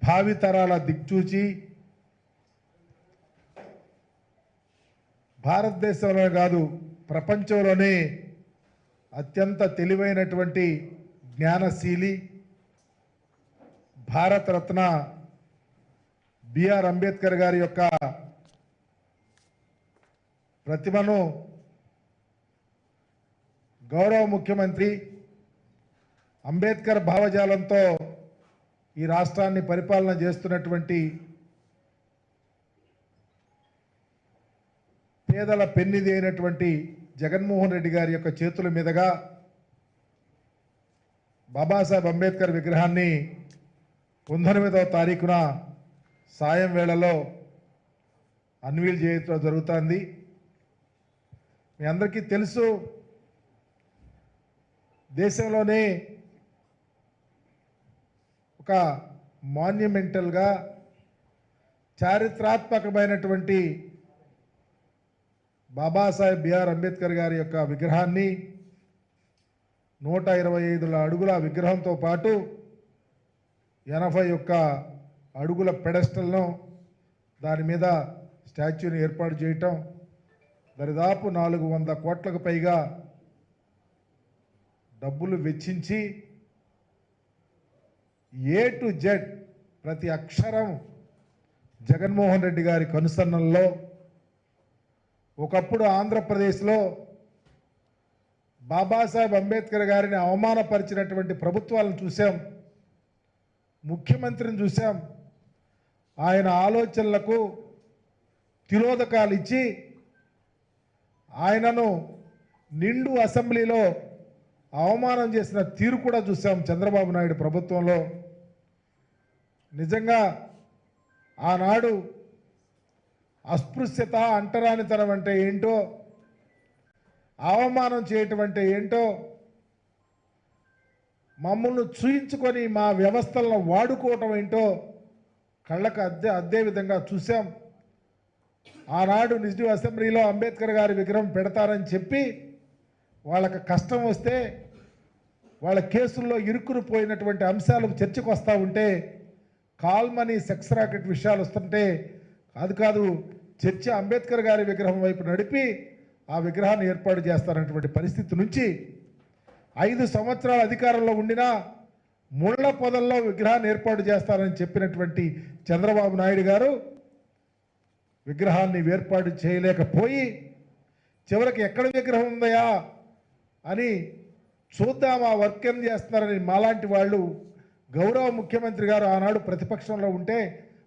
భావితరాల దిక్చూచి భారతదేశంలో కాదు ప్రపంచంలోనే అత్యంత తెలివైనటువంటి జ్ఞానశీలి భారతరత్న బిఆర్ అంబేద్కర్ గారి యొక్క ప్రతిమను గౌరవ ముఖ్యమంత్రి అంబేద్కర్ భావజాలంతో ఈ రాష్ట్రాన్ని పరిపాలన చేస్తున్నటువంటి పేదల పెన్నిది అయినటువంటి జగన్మోహన్ రెడ్డి గారి యొక్క చేతుల మీదుగా బాబాసాహెబ్ అంబేద్కర్ విగ్రహాన్ని 19వ తారీఖున సాయం వేళలో అన్వీల్ చేయడం జరుగుతుంది. మీ అందరికీ తెలుసు, దేశంలోనే ఒక మాన్యుమెంటల్గా చారిత్రాత్మకమైనటువంటి బాబాసాహెబ్ బిఆర్ అంబేద్కర్ గారి యొక్క విగ్రహాన్ని 125 అడుగుల విగ్రహంతో పాటు 81 అడుగుల పెడెస్టల్ను దాని మీద స్టాచ్యూని ఏర్పాటు చేయటం, దరిదాపు 400 కోట్లకు పైగా డబ్బులు వెచ్చించి ఏ టు జెడ్ ప్రతి అక్షరం జగన్మోహన్ రెడ్డి గారి కనుసన్నల్లో. ఒకప్పుడు ఆంధ్రప్రదేశ్లో బాబాసాహెబ్ అంబేద్కర్ గారిని అవమానపరిచినటువంటి ప్రభుత్వాలను చూసాం, ముఖ్యమంత్రిని చూసాం. ఆయన ఆలోచనలకు తిరోధకాలు ఇచ్చి ఆయనను నిండు అసెంబ్లీలో అవమానం చేసిన తీరు కూడా చూసాం చంద్రబాబు నాయుడు ప్రభుత్వంలో. నిజంగా ఆనాడు అస్పృశ్యత, అంటరానితనం అంటే ఏంటో, అవమానం చేయటం అంటే ఏంటో, మమ్మల్ని చూయించుకొని మా వ్యవస్థలను వాడుకోవటం ఏంటో కళ్ళకు అద్దే విధంగా చూసాం. ఆనాడు నిజ అసెంబ్లీలో అంబేద్కర్ గారి విగ్రహం పెడతారని చెప్పి వాళ్ళకి కష్టం వస్తే, వాళ్ళ కేసుల్లో ఇరుక్కుని పోయినటువంటి అంశాలు చర్చకు వస్తూ ఉంటే, కాల్మనీ సెక్స్ రాకెట్ విషయాలు వస్తుంటే కాదు చర్చ అంబేద్కర్ గారి విగ్రహం వైపు నడిపి ఆ విగ్రహాన్ని ఏర్పాటు చేస్తారన్నటువంటి పరిస్థితి నుంచి 5 సంవత్సరాల అధికారంలో ఉండినా ముళ్ళ పొదల్లో విగ్రహాన్ని ఏర్పాటు చేస్తారని చెప్పినటువంటి చంద్రబాబు నాయుడు గారు విగ్రహాన్ని ఏర్పాటు చేయలేకపోయి చివరికి ఎక్కడ విగ్రహం ఉందయా అని చూద్దాం, ఆ వర్క్ ఏం చేస్తున్నారని మాలాంటి వాళ్ళు గౌరవ ముఖ్యమంత్రి గారు ఆనాడు ప్రతిపక్షంలో ఉంటే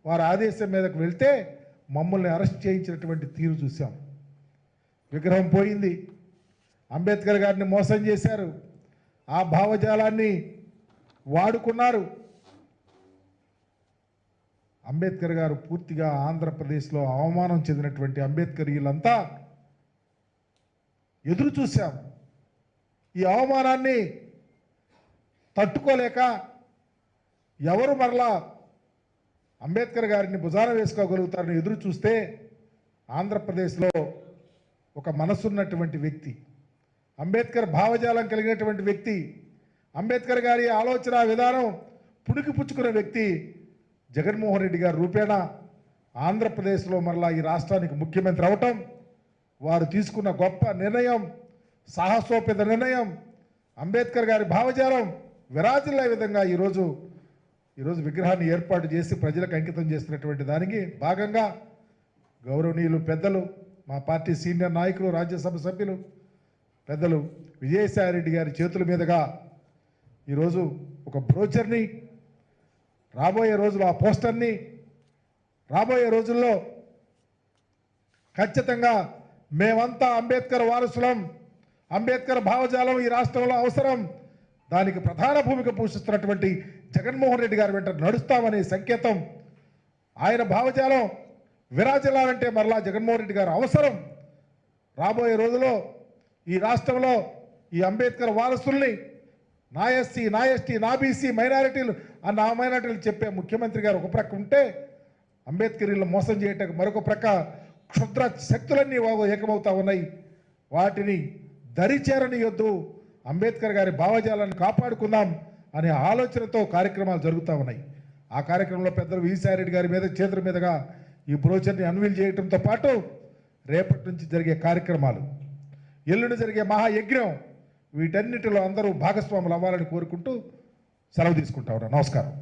వారి ఆదేశం మీదకు వెళ్తే మమ్మల్ని అరెస్ట్ చేయించినటువంటి తీరు చూసాం. విగ్రహం పోయింది, అంబేద్కర్ గారిని మోసం చేశారు, ఆ భావజాలాన్ని వాడుకున్నారు. అంబేద్కర్ గారు పూర్తిగా ఆంధ్రప్రదేశ్లో అవమానం చెందినటువంటి అంబేద్కరీయులంతా ఎదురు చూశాం. ఈ అవమానాన్ని తట్టుకోలేక ఎవరు మరలా అంబేద్కర్ గారిని భుజాన వేసుకోగలుగుతారని ఎదురు చూస్తే ఆంధ్రప్రదేశ్లో ఒక మనసున్నటువంటి వ్యక్తి, అంబేద్కర్ భావజాలం కలిగినటువంటి వ్యక్తి, అంబేద్కర్ గారి ఆలోచన విధానం పుణికిపుచ్చుకున్న వ్యక్తి జగన్మోహన్ రెడ్డి గారి రూపేణా ఆంధ్రప్రదేశ్లో మరలా ఈ రాష్ట్రానికి ముఖ్యమంత్రి అవటం, వారు తీసుకున్న గొప్ప నిర్ణయం, సాహసోపేత నిర్ణయం, అంబేద్కర్ గారి భావజాలం విరాజిల్లే విధంగా ఈరోజు విగ్రహాన్ని ఏర్పాటు చేసి ప్రజలకు అంకితం చేస్తున్నటువంటి దానికి భాగంగా గౌరవనీయులు పెద్దలు, మా పార్టీ సీనియర్ నాయకులు, రాజ్యసభ సభ్యులు పెద్దలు విజయసాయిరెడ్డి గారి చేతుల మీదుగా ఈరోజు ఒక బ్రోచర్ని, రాబోయే రోజుల్లో ఆ పోస్టర్ని, రాబోయే రోజుల్లో ఖచ్చితంగా మేమంతా అంబేద్కర్ వారసులం, అంబేద్కర్ భావజాలం ఈ రాష్ట్రంలో అవసరం, దానికి ప్రధాన భూమిక పోషిస్తున్నటువంటి జగన్మోహన్ రెడ్డి గారి వెంట నడుస్తామనే సంకేతం. ఆయన భావజాలం విరాజిల్లాలంటే మరలా జగన్మోహన్ రెడ్డి గారు అవసరం. రాబోయే రోజుల్లో ఈ రాష్ట్రంలో ఈ అంబేద్కర్ వారసుల్ని నా ఎస్సీ, నా ఎస్టీ, నా బీసీ, మైనారిటీలు అన్న ఆ మైనారిటీలు చెప్పే ముఖ్యమంత్రి గారు ఒక ప్రక్క ఉంటే, అంబేద్కరీలను మోసం చేయటం మరొక ప్రక్క క్షుద్ర శక్తులన్నీ ఏకమవుతా ఉన్నాయి. వాటిని దరిచేరనియొద్దు, అంబేద్కర్ గారి భావజాలాన్ని కాపాడుకుందాం అనే ఆలోచనతో కార్యక్రమాలు జరుగుతూ ఉన్నాయి. ఆ కార్యక్రమంలో పెద్దలు విసారెడ్డి గారి మీద చేతుల మీదుగా ఈ బ్రోచర్ని అన్వీల్ చేయడంతో పాటు రేపటి నుంచి జరిగే కార్యక్రమాలు, ఎల్లుండి జరిగే మహాయజ్ఞం, వీటన్నిటిలో అందరూ భాగస్వాములు అవ్వాలని కోరుకుంటూ సెలవు తీసుకుంటా ఉన్నాను. నమస్కారం.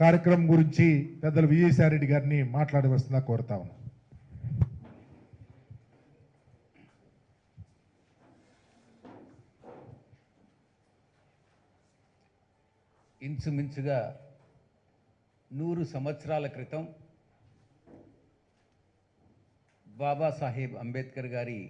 కార్యక్రమం గురించి పెద్దలు విజయసాయిరెడ్డి గారిని మాట్లాడవలసిందిగా కోరుతా ఉన్నాను. ఇంచుమించుగా 100 సంవత్సరాల క్రితం బాబాసాహెబ్ అంబేద్కర్ గారి